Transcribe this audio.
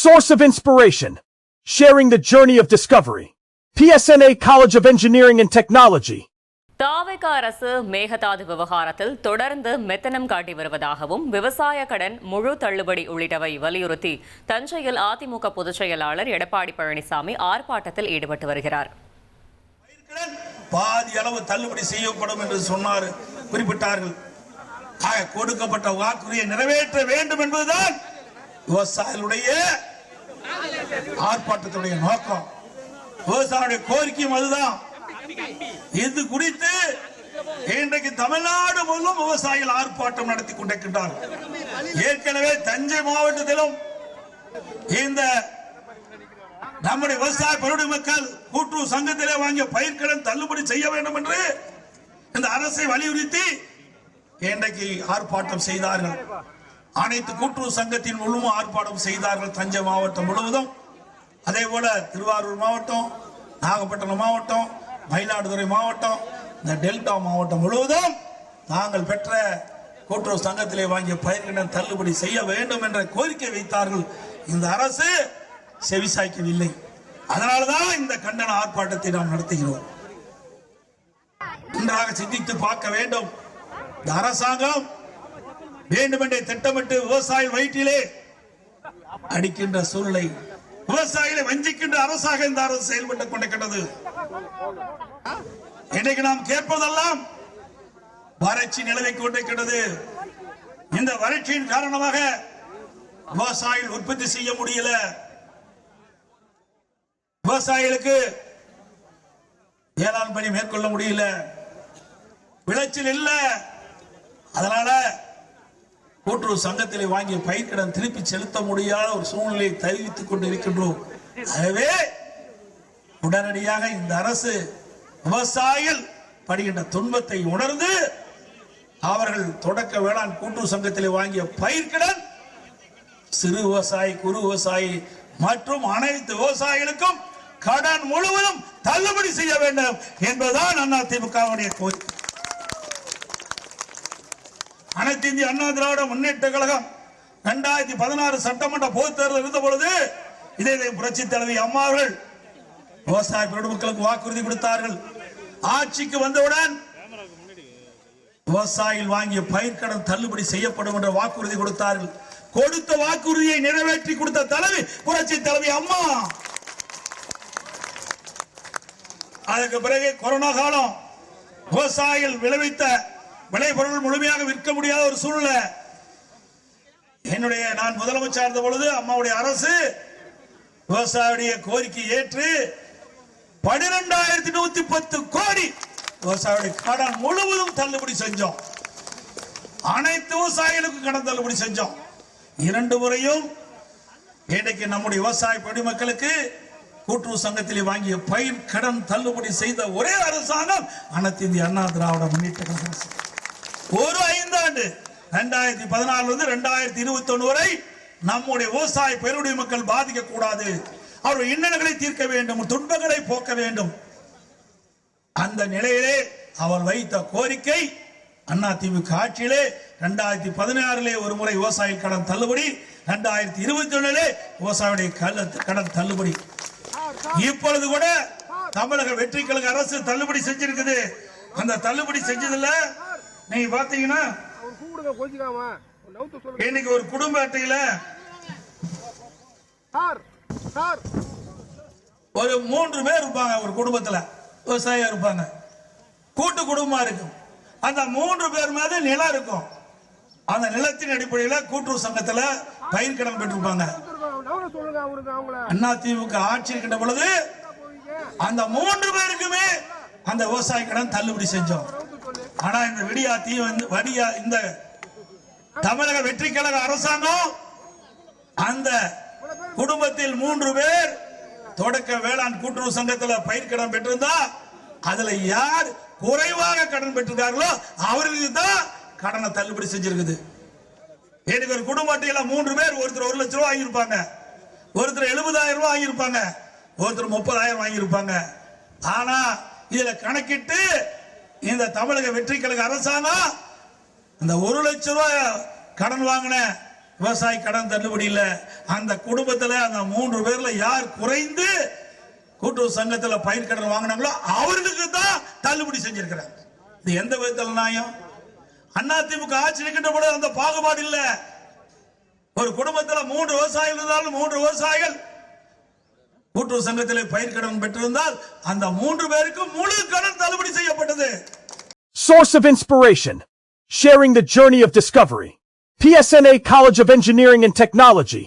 source of inspiration, sharing the journey of discovery. PSNA College of Engineering and Technology. தாவேக அரசு மேகதாது விவகாரத்தில் தொடர்ந்து மெத்தனம் காட்டி வருவதாகவும் விவசாய கடன் முழு தள்ளுபடி உள்ளிட்டவை வலியுறுத்தி தஞ்சையில் அதிமுக பொதுச் செயலாளர் எடப்பாடி பழனிசாமி ஆர்ப்பாட்டத்தில் ஈடுபட்டு வருகிறார். பாதி அளவு தள்ளுபடி செய்யப்படும் என்று குறிப்பிட்டார்கள். கொடுக்கப்பட்ட வாக்குறுதியை நிறைவேற்ற வேண்டும் என்பதுதான் விவசாயிகளுடைய ஆர்ப்பாட்டத்துடைய நோக்கம். விவசாயிகளுடைய கோரிக்கையும் அதுதான். இது குறித்து இன்றைக்கு தமிழ்நாடு முழுவதும் விவசாயிகள் ஆர்ப்பாட்டம் நடத்தி கொண்டிருக்கின்றார்கள். ஏற்கனவே தஞ்சை மாவட்டத்திலும் இந்த நம்முடைய விவசாய பெருடி மக்கள் கூட்டுறவு சங்கத்திலே வாங்கிய பயிர்க்கடன் தள்ளுபடி செய்ய வேண்டும் என்று இந்த அரசை வலியுறுத்தி இன்றைக்கு ஆர்ப்பாட்டம் செய்தார்கள். அனைத்து கூட்டுறவு சங்கத்தின் முழுவதும் ஆர்ப்பாட்டம் செய்தார்கள். தஞ்சை மாவட்டம் முழுவதும், அதே போல திருவாரூர் மாவட்டம், நாகப்பட்டினம் மாவட்டம், மயிலாடுதுறை மாவட்டம், இந்த டெல்டா மாவட்டம் முழுவதும் நாங்கள் பெற்ற கூட்டுறவு சங்கத்திலே வாங்கிய பயிர்க்கடன் தள்ளுபடி செய்ய வேண்டும் என்ற கோரிக்கை வைத்தார்கள். இந்த அரசு செவிசாய்க்கவில்லை. அதனால்தான் இந்த கண்டன ஆர்ப்பாட்டத்தை நாம் நடத்துகிறோம். நன்றாக சிந்தித்து பார்க்க வேண்டும். இந்த அரசாங்கம் வேண்டுமென்றே திட்டமிட்டு விவசாய வயிற்றிலே அடிக்கின்ற சூழ்நிலை, விவசாயிகளை வஞ்சிக்கின்ற அரசாக இந்த அரசு செயல்பட்டுக் கொண்டிருக்கிறது. இன்றைக்கு நாம் கேட்பதெல்லாம் வறட்சி நிலவை கொண்டிருக்கிறது. இந்த வறட்சியின் காரணமாக விவசாயிகள் உற்பத்தி செய்ய முடியல. விவசாயிகளுக்கு வேளாண் பணி மேற்கொள்ள முடியல, விளைச்சல் இல்ல. அதனால கூட்டுறவு சங்கத்திலே வாங்கிய பயிர்க்கடன் திருப்பி செலுத்த முடியாத ஒரு சூழ்நிலையை தெரிவித்துக் கொண்டிருக்கின்றோம். ஆகவே உடனடியாக இந்த அரசு விவசாயிகள் படுகின்ற துன்பத்தை உணர்ந்து அவர்கள் தொடக்க வேளாண் கூட்டுறவு சங்கத்திலே வாங்கிய பயிர்க்கடன் சிறு விவசாயி, குறு விவசாயி மற்றும் அனைத்து விவசாயிகளுக்கும் கடன் முழுவதும் தள்ளுபடி செய்ய வேண்டும் என்பதுதான் அதிமுகவுடைய கோரிக்கை. அனைத்து இந்திய அண்ணா திராவிட முன்னேற்ற கழகம் 2016 சட்டமன்ற பொதுத் தேர்தல் இருந்த பொழுது இதே புரட்சி தலைவி அம்மா அவர்கள் விவசாய பெருமக்களுக்கு வாக்குறுதி கொடுத்தார்கள். ஆட்சிக்கு வந்தவுடன் விவசாயிகள் வாங்கிய பயிர்க்கடன் தள்ளுபடி செய்யப்படும் என்ற வாக்குறுதி கொடுத்தார்கள். கொடுத்த வாக்குறுதியை நிறைவேற்றி கொடுத்த தலைவி புரட்சி தலைவி அம்மா. அதற்கு பிறகு கொரோனா காலம், விவசாயிகள் விளைவித்த விளைபொருள் முழுமையாக விற்க முடியாத ஒரு சூழ்நிலை. நான் முதலமைச்சர் இருந்த பொழுது அம்மாவுடைய அரசு விவசாயியுடைய கோரிக்கை ஏற்று 12,110 கோடி விவசாயியுடைய கடன் முழுவதும் தள்ளுபடி செஞ்சோம். அனைத்து விவசாயிகளுக்கும் கடன் தள்ளுபடி செஞ்சோம். 2 முறையும் இன்றைக்கு நம்முடைய விவசாய பெருமக்களுக்கு கூட்டுறவு சங்கத்திலே வாங்கிய பயிர் கடன் தள்ளுபடி செய்த ஒரே அரசாங்கம் அனைத்து இந்திய அண்ணா திராவிட முன்னேற்ற கழகம். ஒரு 5 ஆண்டு 2014 இருந்து 2021 வரை நம்முடைய விவசாய பெருடி மக்கள் பாதிக்க கூடாது, அவர்கள் இன்னல்களை தீர்க்க வேண்டும், துன்பங்களை போக்க வேண்டும். அந்த நிலையிலே அவர் வைத்த கோரிக்கை அதிமுக ஆட்சியிலே 2016 ஒரு முறை விவசாய கடன் தள்ளுபடி, 2021 விவசாயியுடைய கடன் தள்ளுபடி. இப்பொழுது கூட தமிழக வெற்றி கழக அரசு தள்ளுபடி செஞ்சிருக்குது. அந்த தள்ளுபடி செஞ்சதுல நீங்க பாத்தீங்கன்னா இன்னைக்கு ஒரு குடும்ப அட்டையில ஒரு 3 பேர் இருப்பாங்க. ஒரு குடும்பத்துல விவசாயியா இருப்பாங்க, கூட்டு குடும்பமா இருக்கும். அந்த 3 பேர் மேல நிலம் இருக்கும். அந்த நிலத்தின் அடிப்படையில் கூட்டுறவு சங்கத்துல பயிர்க்கடன் பெற்றிருப்பாங்க. அதிமுக ஆட்சி இருக்கின்ற பொழுது அந்த 3 பேருக்குமே அந்த விவசாய கடன் தள்ளுபடி செஞ்சோம். ஆனா இந்த இந்த தமிழக வெற்றி கழக அரசாங்கம் அந்த குடும்பத்தில் 3 பேர் தொடக்க வேளாண் கூட்டுறவு சங்கத்தில் பயிர்க்கடன் பெற்றிருந்தா அதுல யார் குறைவாக கடன் பெற்றிருக்கார்களோ அவர்களுக்கு தான் கடனை தள்ளுபடி செஞ்சிருக்குது. எனக்கு ஒரு குடும்ப அட்டையில 3 பேர், ஒருத்தர் 1 லட்சம் ரூபாய் வாங்கியிருப்பாங்க, ஒருத்தர் 70,000 ரூபாய் வாங்கியிருப்பாங்க, ஒருத்தர் 30,000 வாங்கியிருப்பாங்க. ஆனா இதுல கணக்கிட்டு இந்த தமிழக வெற்றி கழக அரசாங்கம் இந்த 1 லட்சம் ரூபாய் கடன் வாங்கின விவசாய கடன் தள்ளுபடியில் அந்த குடும்பத்தில் அந்த 3 பேர்ல யார் குறைந்து கூட்டுறவு சங்கத்துல பயிர் கடன் வாங்கினாங்களோ அவர்களுக்கு தான் தள்ளுபடி செஞ்சிருக்கிறாங்க. இது எந்த விதத்தில் நியாயம்? அதிமுக ஆட்சி இருக்கின்ற பொழுது அந்த பாகுபாடு இல்ல. ஒரு குடும்பத்தில் 3 விவசாயிகள் இருந்தாலும் 3 விவசாயிகள் கூட்டுறவு சங்கத்திலே பயிர் கடன் பெற்றிருந்தால் அந்த 3 பேருக்கும் முழு கடன் தள்ளுபடி செய்யப்பட்டது. Source of inspiration. Sharing the journey of discovery. PSNA College of Engineering and Technology.